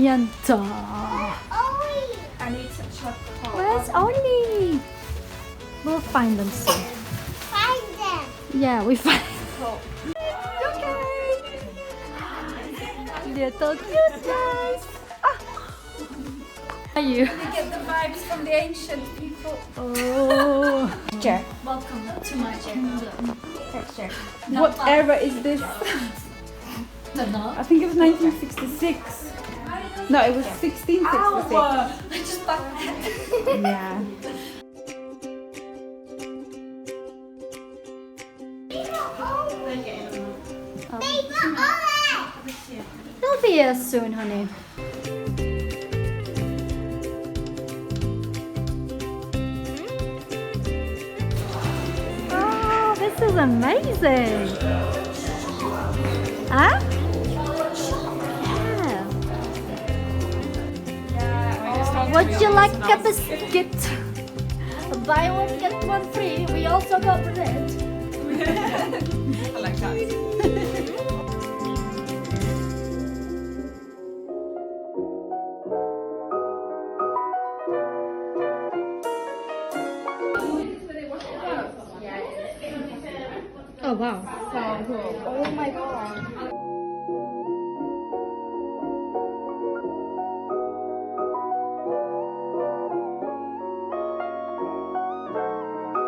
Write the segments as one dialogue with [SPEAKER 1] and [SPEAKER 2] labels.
[SPEAKER 1] Yanta.
[SPEAKER 2] I need some chocolate.
[SPEAKER 1] Where's Ollie? We'll find them soon.
[SPEAKER 3] Find them.
[SPEAKER 1] Yeah, we find
[SPEAKER 2] Oh.
[SPEAKER 1] Okay. Little cute guys. Ah. Are you?
[SPEAKER 2] We get the vibes from the ancient people.
[SPEAKER 1] Oh.
[SPEAKER 2] Chair.
[SPEAKER 1] Welcome to my kingdom.
[SPEAKER 2] Texture.
[SPEAKER 1] What era is this?
[SPEAKER 2] Don't know.
[SPEAKER 1] I think it was 1966. No, it was 1666.
[SPEAKER 2] I just back my head.
[SPEAKER 1] Yeah. They'll be here soon, honey. Oh, this is amazing. Huh? Yeah. Would you like a biscuit? Buy one, get one free. We also got bread.
[SPEAKER 2] I like that.
[SPEAKER 1] Oh wow.
[SPEAKER 2] So cool. Oh my god.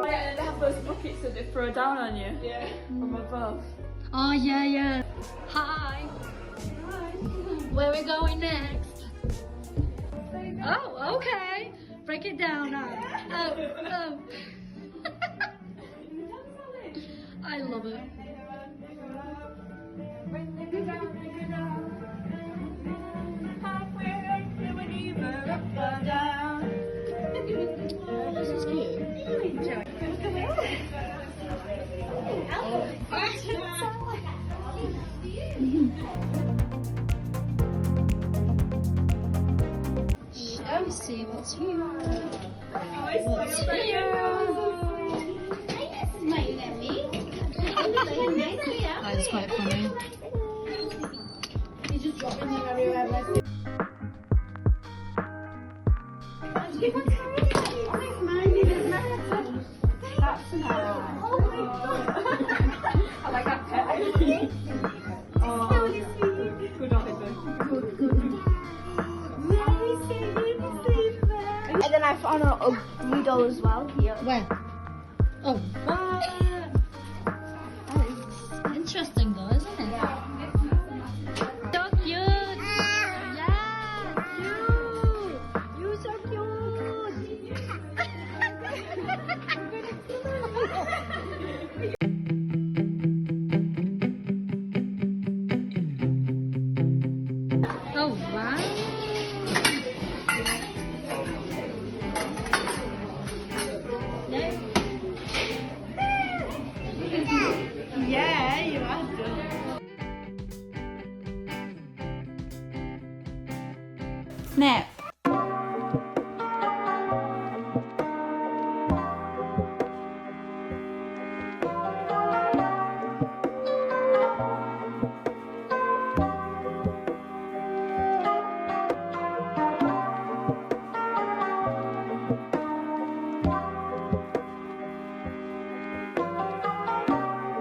[SPEAKER 2] Yeah, they have those buckets that they throw down on you. Yeah. From above.
[SPEAKER 1] Oh yeah, yeah. Hi. Where are we going next? Oh, okay. Break it down now. Oh, oh. I love it. This is cute. Shall we see what's here? What's here? That is quite funny.
[SPEAKER 2] That's nice. I like that pet. Oh, good on it.
[SPEAKER 3] And then I found a needle as well here.
[SPEAKER 1] Where? Oh, what? That is interesting though, isn't it?
[SPEAKER 3] Yeah.
[SPEAKER 1] So cute! Yeah! You so cute! Oh wow!
[SPEAKER 2] Yeah, you are good.
[SPEAKER 1] Snap!